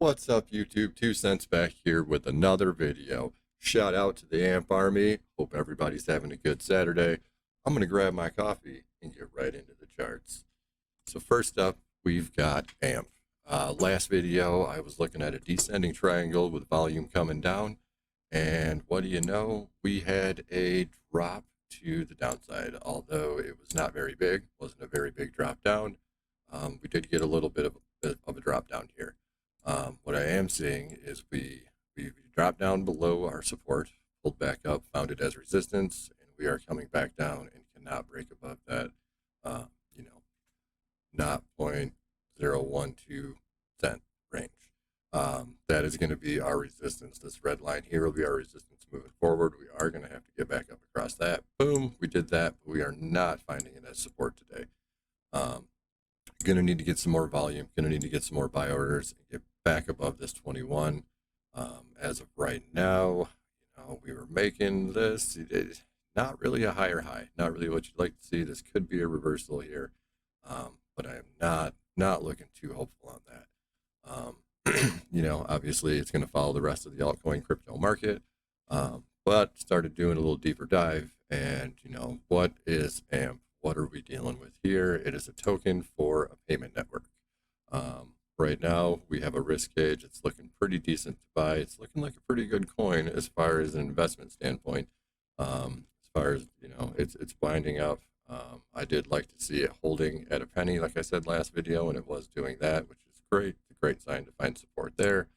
What's up, YouTube? 2 cents back here with another video. Shout out to the AMP Army. Hope everybody's having a good Saturday. I'm going to grab my coffee and get right into the charts. So first up, we've got AMP. Last video, I was looking at a descending triangle with volume coming down. And what do you know? We had a drop to the downside, although it was not very big. Wasn't a very big drop down. We did get a little bit of a drop down here. What I am seeing is we dropped down below our support, pulled back up, found it as resistance, and we are coming back down and cannot break above that, not 0.012 cent range. That is going to be our resistance. This red line here will be our resistance moving forward. We are going to have to get back up across that. Boom, we did that, but we are not finding it as support today. Going to need to get some more volume, going to need to get some more buy orders and get back above this 21. As of right now, we were making this, not really a higher high, not really what you'd like to see. This could be a reversal here, but I am not looking too hopeful on that. Obviously it's going to follow the rest of the altcoin crypto market, but started doing a little deeper dive, and what is AMP? What are we dealing with here? It is a token for a payment network. Right now, we have a risk gauge. It's looking pretty decent to buy. It's looking like a pretty good coin as far as an investment standpoint. As far as, it's winding up. I did like to see it holding at a penny, like I said last video, and it was doing that, which is great. It's a great sign to find support there.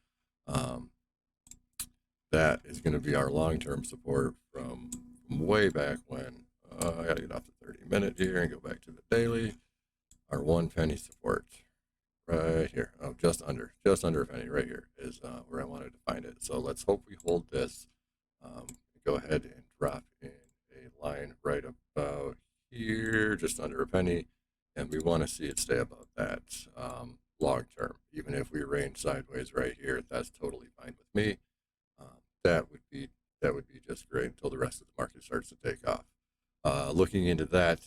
That is going to be our long-term support from way back when. I got to get off the 30-minute here and go back to the daily. Our 1 penny support right here. Oh, just under a penny right here is where I wanted to find it. So let's hope we hold this. Go ahead and drop in a line right about here, just under a penny. And we want to see it stay above that long term. Even if we range sideways right here, that's totally fine with me. That would be just great until the rest of the market starts to take off. Looking into that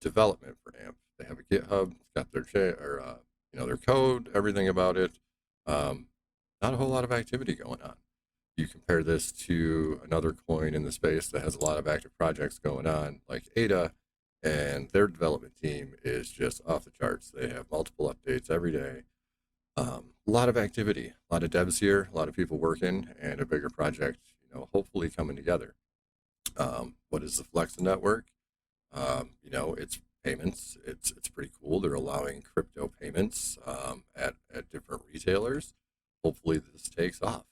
development for AMP, they have a GitHub. It's got their code, everything about it. Not a whole lot of activity going on. You compare this to another coin in the space that has a lot of active projects going on, like ADA, and their development team is just off the charts. They have multiple updates every day. A lot of activity, a lot of devs here, a lot of people working, and a bigger project, hopefully coming together. What is the Flex network? It's payments. It's pretty cool. They're allowing crypto payments at different retailers. Hopefully this takes off.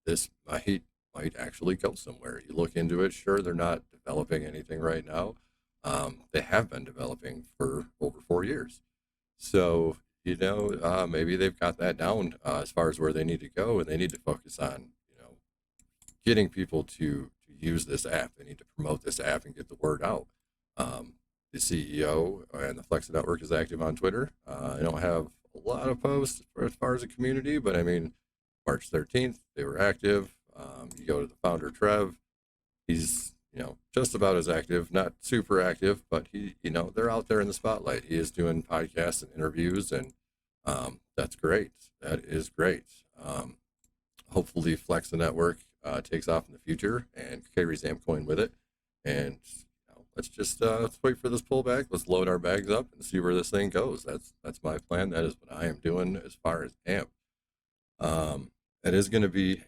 This might actually go somewhere. You look into it. Sure, they're not developing anything right now. They have been developing for over 4 years. So maybe they've got that down as far as where they need to go, and they need to focus on getting people to use this app. They need to promote this app and get the word out. The CEO and the Flex Network is active on Twitter. I don't have a lot of posts as far as a community, but I mean, March 13th, they were active. You go to the founder, Trev. He's, just about as active, not super active, but they're out there in the spotlight. He is doing podcasts and interviews, and that's great. That is great. Hopefully Flex the Network takes off in the future and carries AMPcoin with it. And let's wait for this pullback. Let's load our bags up and see where this thing goes. That's my plan. That is what I am doing as far as AMP. It is going to be,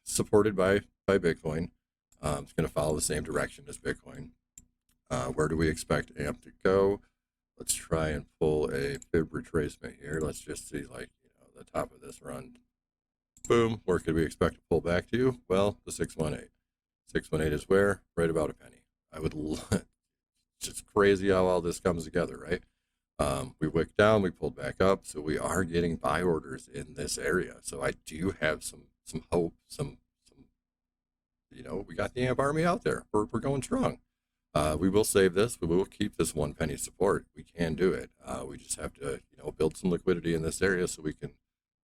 supported by Bitcoin. It's going to follow the same direction as Bitcoin. Where do we expect AMP to go? Let's try and pull a fib retracement here. Let's just see, the top of this run. Boom. Where could we expect to pull back to? Well, the 618. 618 is where? Right about a penny. It's just crazy how all this comes together, right? We wicked down, we pulled back up, so we are getting buy orders in this area. So I do have some hope, we got the AMP Army out there. We're going strong. We will save this. We will keep this 1 penny support. We can do it. We just have to, build some liquidity in this area so we can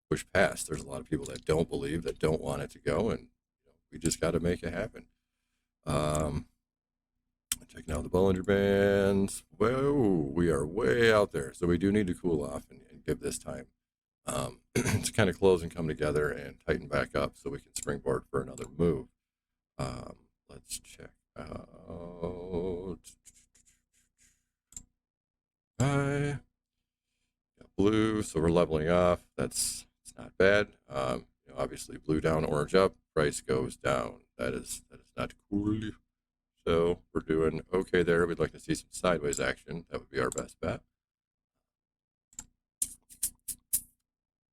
push past. There's a lot of people that don't believe, that don't want it to go, and we just got to make it happen. Checking out the Bollinger Bands. Whoa, we are way out there. So we do need to cool off and give this time. to kind of close and come together and tighten back up so we can springboard for another move. Let's check out. Got blue, so we're leveling off. It's not bad. Obviously blue down, orange up, price goes down. That is not cool. So we're doing okay there. We'd like to see some sideways action. That would be our best bet.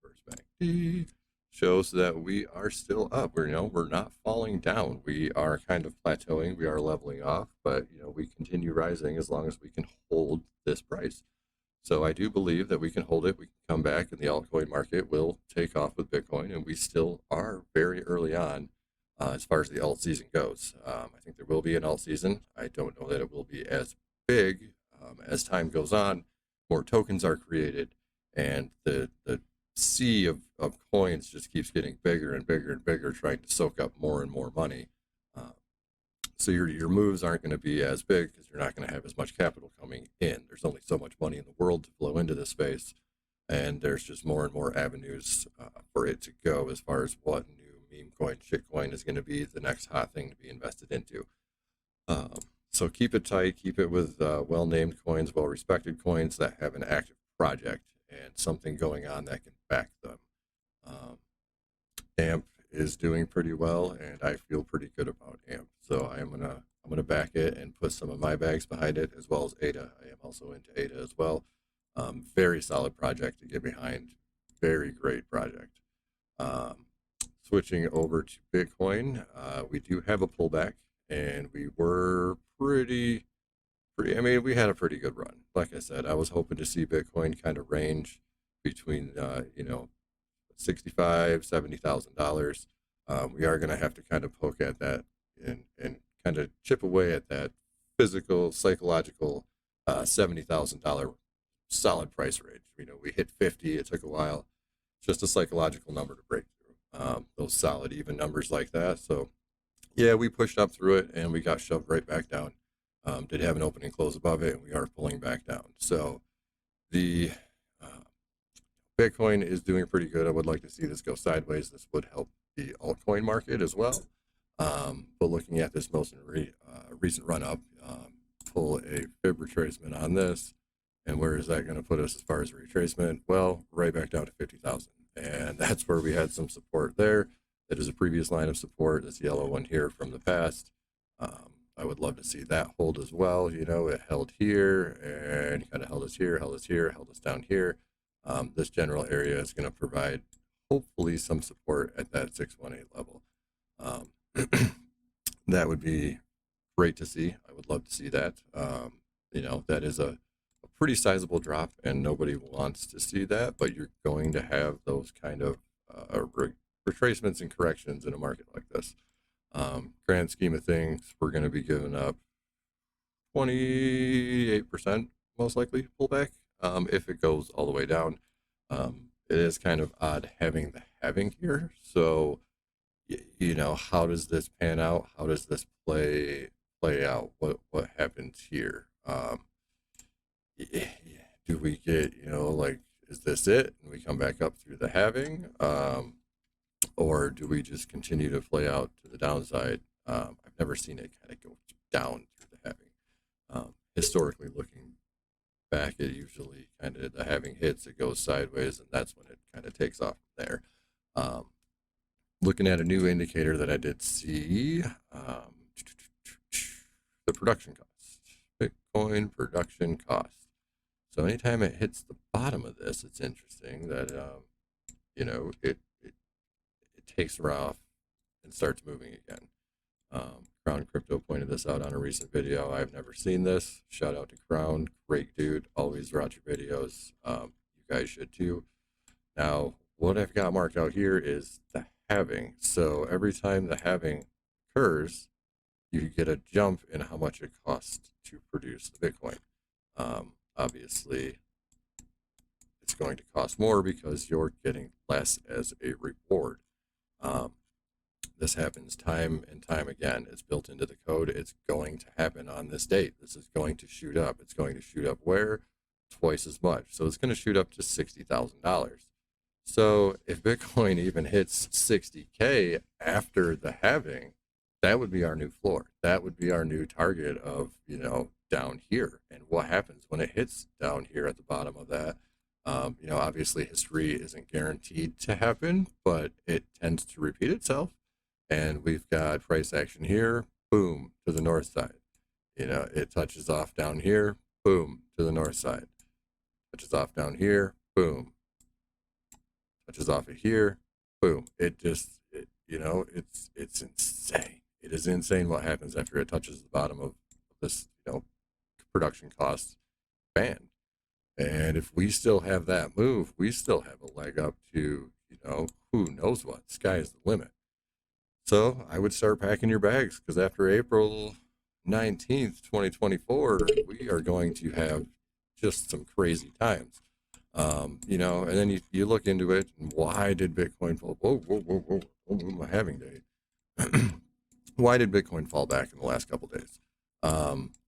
First back D shows that we are still up. We're not falling down. We are kind of plateauing. We are leveling off, but we continue rising as long as we can hold this price. So I do believe that we can hold it. We can come back, and the altcoin market will take off with Bitcoin, and we still are very early on as far as the alt season goes. I think there will be an alt season. I don't know that it will be as big as time goes on. More tokens are created, and the sea of coins just keeps getting bigger and bigger and bigger, trying to soak up more and more money. So your moves aren't going to be as big because you're not going to have as much capital coming in. There's only so much money in the world to flow into this space, and there's just more and more avenues for it to go as far as what new meme coin, shitcoin is going to be the next hot thing to be invested into. So keep it tight, keep it with well-named coins, well-respected coins that have an active project and something going on that can back them. AMP is doing pretty well, and I feel pretty good about AMP. So I'm gonna back it and put some of my bags behind it, as well as ADA. I am also into ADA as well. Very solid project to get behind. Very great project. Switching over to Bitcoin, we do have a pullback, and we were pretty. I mean, we had a pretty good run. Like I said, I was hoping to see Bitcoin kind of range between $65,000, $70,000. We are going to have to kind of poke at that and kind of chip away at that physical, psychological $70,000 solid price range. We hit 50. It took a while. Just a psychological number to break through. Those solid, even numbers like that. So, yeah, we pushed up through it and we got shoved right back down. Did have an opening close above it, and we are pulling back down. So, the Bitcoin is doing pretty good. I would like to see this go sideways. This would help the altcoin market as well. But looking at this most recent run up, pull a fib retracement on this. And where is that going to put us as far as retracement? Well, right back down to 50,000. And that's where we had some support there. That is a previous line of support, this yellow one here from the past. I would love to see that hold as well. It held here and kind of held us here, held us here, held us down here. This general area is going to provide hopefully some support at that 618 level. That would be great to see. I would love to see that. That is a pretty sizable drop, and nobody wants to see that, but you're going to have those kind of retracements and corrections in a market like this. Grand scheme of things, we're going to be giving up 28% most likely pullback if it goes all the way down. It is kind of odd having the halving here. So, how does this pan out? How does this play out? What happens here? Do we get, is this it? And we come back up through the halving? Or do we just continue to play out to the downside? I've never seen it kind of go down through the halving. Historically looking back, it usually kind of, the halving hits, it goes sideways, and that's when it kind of takes off from there. Looking at a new indicator that I did see, the production cost, Bitcoin production cost. So anytime it hits the bottom of this, it's interesting that, it takes her off and starts moving again. Crown Crypto pointed this out on a recent video. I've never seen this. Shout out to Crown. Great dude. Always watch your videos. You guys should too. Now, what I've got marked out here is the halving. So every time the halving occurs, you get a jump in how much it costs to produce the Bitcoin. Obviously, it's going to cost more because you're getting less as a reward. This happens time and time again. It's built into the code. It's going to happen on this date. This is going to shoot up. It's going to shoot up where? Twice as much. So it's going to shoot up to $60,000. So if Bitcoin even hits 60K after the halving, that would be our new floor. That would be our new target of, down here. And what happens when it hits down here at the bottom of that? Obviously history isn't guaranteed to happen, but it tends to repeat itself. And we've got price action here, boom, to the north side. It touches off down here, boom, to the north side. Touches off down here, boom, touches off of here, boom. It's insane. It is insane what happens after it touches the bottom of this, production cost band. And if we still have that move, we still have a leg up to, who knows what. Sky is the limit. So I would start packing your bags because after April 19th, 2024, we are going to have just some crazy times. And then you look into it, and why did Bitcoin fall? Whoa, my halving day. Why did Bitcoin fall back in the last couple of days?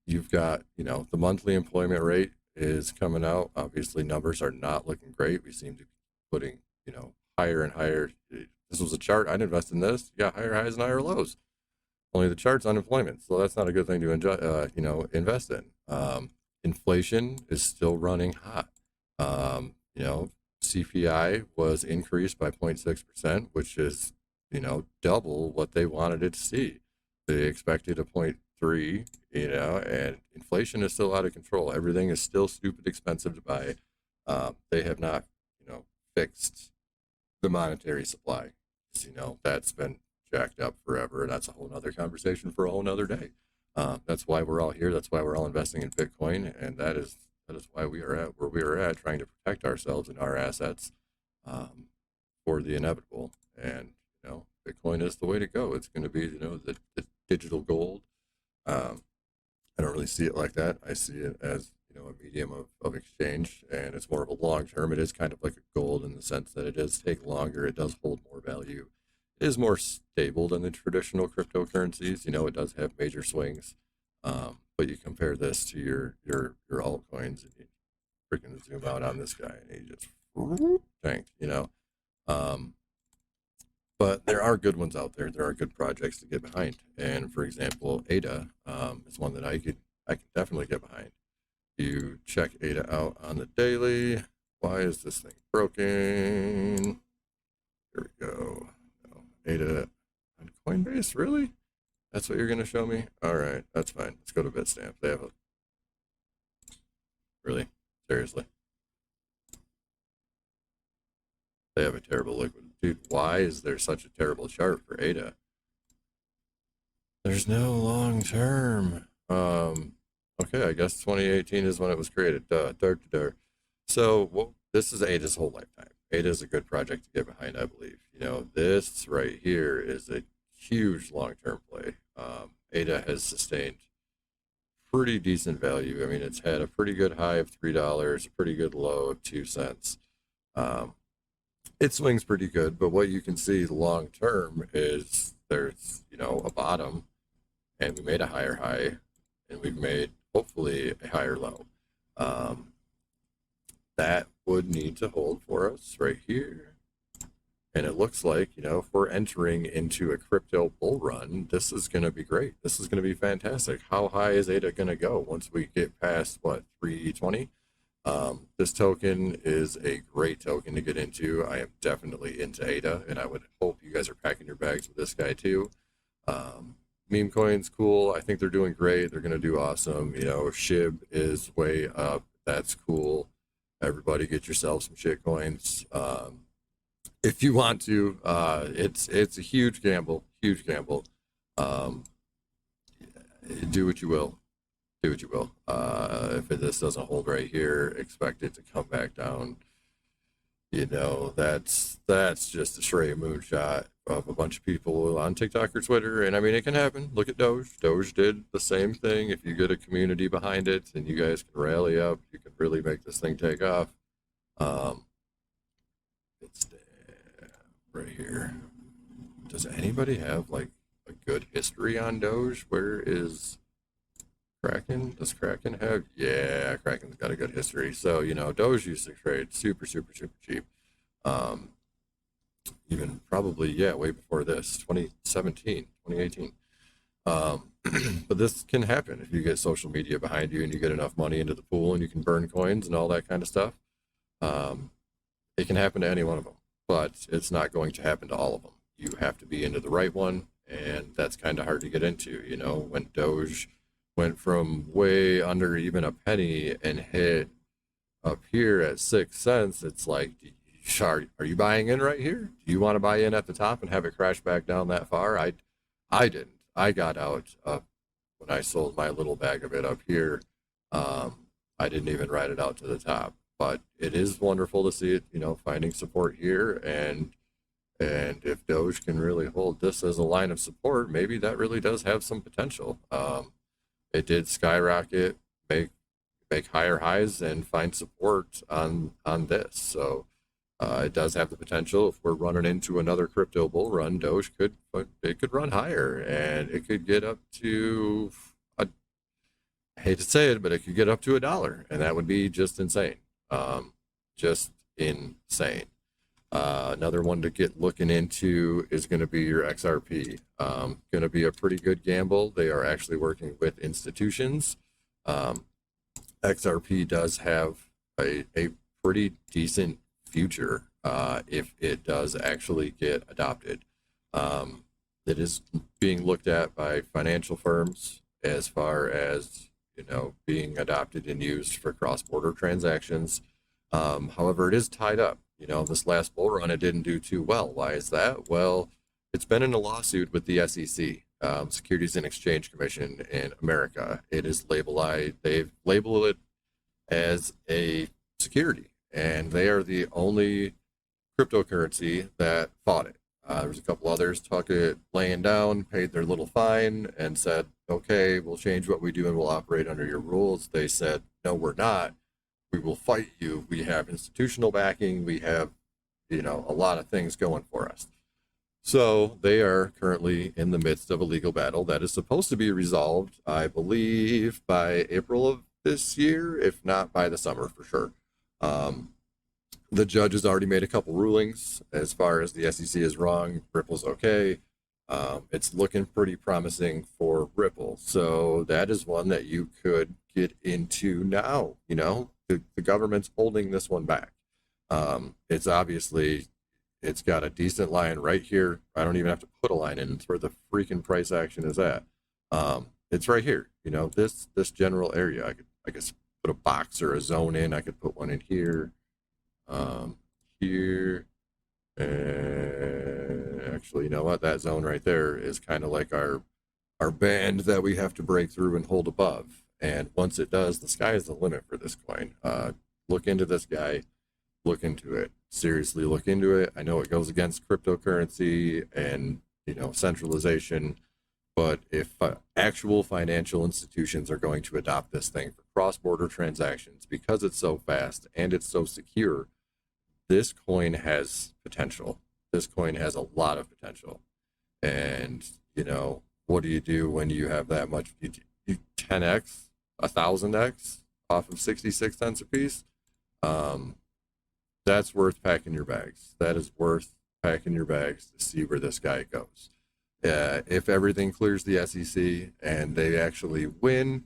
You've got, the monthly employment rate is coming out. Obviously, numbers are not looking great. We seem to be putting, higher and higher. This was a chart. I'd invest in this. You got higher highs and higher lows. Only the chart's unemployment, so that's not a good thing to invest in. Inflation is still running hot. CPI was increased by 0.6%, which is, double what they wanted it to see. They expected a 0.3, and inflation is still out of control. Everything is still stupid expensive to buy. They have not, fixed the monetary supply. That's been jacked up forever. That's a whole nother conversation for a whole nother day. That's why we're all here. That's why we're all investing in Bitcoin, and that is why we are at where we are at, trying to protect ourselves and our assets for the inevitable. And Bitcoin is the way to go. It's going to be the digital gold. I don't really see it like that. I see it as a medium of exchange, and it's more of a long term. It is kind of like a gold in the sense that it does take longer. It does hold more value. It is more stable than the traditional cryptocurrencies. It does have major swings, but you compare this to your altcoins, and you freaking zoom out on this guy, and he just tanked. But there are good ones out there. There are good projects to get behind, and for example, ADA is one that I can definitely get behind. You check ADA out on the daily. Why is this thing broken? Here we go. ADA on Coinbase, really? That's what you're going to show me? All right, that's fine. Let's go to Bitstamp. They have really? Seriously? They have a terrible liquid. Dude, why is there such a terrible chart for ADA? There's no long term. Okay, I guess 2018 is when it was created. So, this is ADA's whole lifetime. ADA is a good project to get behind, I believe. This right here is a huge long-term play. ADA has sustained pretty decent value. I mean, it's had a pretty good high of $3, a pretty good low of 2 cents. It swings pretty good, but what you can see long-term is there's, a bottom, and we made a higher high, and we've made, hopefully, a higher low. That would need to hold for us right here. And it looks like, if we're entering into a crypto bull run, this is going to be great. This is going to be fantastic. How high is ADA going to go once we get past, 320? This token is a great token to get into. I am definitely into ADA, and I would hope you guys are packing your bags with this guy too. Meme coin's cool. I think they're doing great. They're going to do awesome. SHIB is way up. That's cool. Everybody get yourself some shit coins. If you want to, it's a huge gamble, do what you will. If this doesn't hold right here, expect it to come back down. That's just a stray moonshot of a bunch of people on TikTok or Twitter. And I mean, it can happen. Look at Doge. Doge did the same thing. If you get a community behind it and you guys can rally up, you can really make this thing take off. It's right here. Does anybody have like a good history on Doge? Where is Kraken? Does Kraken have? Yeah, Kraken's got a good history. So, Doge used to trade super cheap. Um, Even probably, yeah, way before this, 2017, 2018. But this can happen if you get social media behind you and you get enough money into the pool and you can burn coins and all that kind of stuff. Um, it can happen to any one of them, but it's not going to happen to all of them. You have to be into the right one, and that's kind of hard to get into. You know, when Doge went from way under even a penny and hit up here at 6 cents, it's like, are you buying in right here? Do you want to buy in at the top and have it crash back down that far? I didn't. I got out when I sold my little bag of it up here. Um, I didn't even ride it out to the top, but it is wonderful to see it, you know, finding support here. And if Doge can really hold this as a line of support, maybe that really does have some potential. It did skyrocket, make make higher highs and find support on this. So it does have the potential. If we're running into another crypto bull run, Doge could run higher, and it could get up to I hate to say it, but it could get up to $1, and that would be just insane. Just insane. Another one to get looking into is going to be your XRP. Going to be a pretty good gamble. They are actually working with institutions. Um, XRP does have a pretty decent future if it does actually get adopted. It is being looked at by financial firms as far as, you know, being adopted and used for cross-border transactions. However, it is tied up. You know, this last bull run, it didn't do too well. Why is that? Well, it's been in a lawsuit with the SEC, Securities and Exchange Commission in America. It is labeled, they've labeled it as a security, and they are the only cryptocurrency that fought it. There's a couple others took it laying down, paid their little fine, and said, okay, we'll change what we do and we'll operate under your rules. They said, no, we're not. We will fight you. We have institutional backing. We have, you know, a lot of things going for us. So they are currently in the midst of a legal battle that is supposed to be resolved, I believe, by April of this year, if not by the summer for sure. The judge has already made a couple rulings as far as the SEC is wrong, Ripple's okay. It's looking pretty promising for Ripple. So that is one that you could get into now. You know, the government's holding this one back. It's obviously, it's got a decent line right here. I don't even have to put a line in. It's where the freaking price action is at. It's right here. You know, this general area. I guess put a box or a zone in. I could put one in here. Here, and actually, you know what? That zone right there is kind of like our band that we have to break through and hold above. And once it does, the sky is the limit for this coin. Look into this guy. Look into it. Seriously, look into it. I know it goes against cryptocurrency and, you know, centralization, but if actual financial institutions are going to adopt this thing for cross-border transactions because it's so fast and it's so secure, this coin has potential. This coin has a lot of potential. And, you know, what do you do when you have that much? You 10x, 1,000x off of 66 cents a piece. That's worth packing your bags. That is worth packing your bags to see where this guy goes. If everything clears the SEC and they actually win,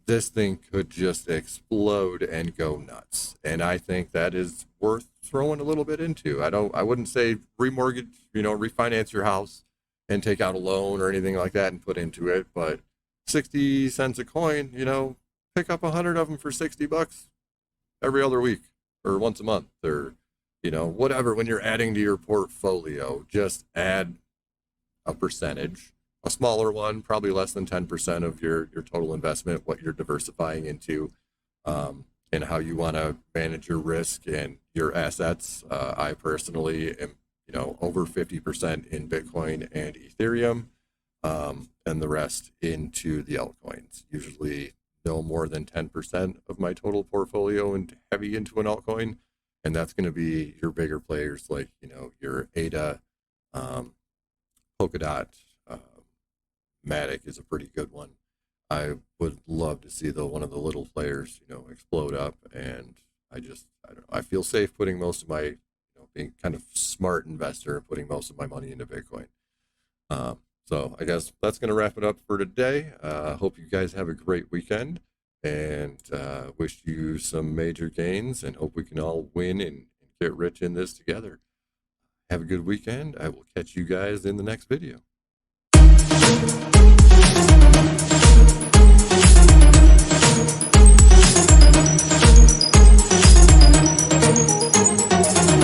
this thing could just explode and go nuts. And I think that is worth throwing a little bit into. I wouldn't say remortgage, you know, refinance your house and take out a loan or anything like that and put into it, but 60 cents a coin, you know, pick up 100 of them for $60 every other week or once a month or, you know, whatever. When you're adding to your portfolio, just add a percentage, a smaller one, probably less than 10% of your total investment, what you're diversifying into, and how you want to manage your risk and your assets. I personally am, you know, over 50% in Bitcoin and Ethereum, and the rest into the altcoins. Usually no more than 10% of my total portfolio and heavy into an altcoin. And that's going to be your bigger players like, you know, your ADA, Polkadot, Matic is a pretty good one. I would love to see one of the little players, you know, explode up, and I don't know. I feel safe putting most of my, being kind of smart investor, putting most of my money into Bitcoin. So I guess that's going to wrap it up for today. Hope you guys have a great weekend, and wish you some major gains, and hope we can all win and get rich in this together. Have a good weekend. I will catch you guys in the next video.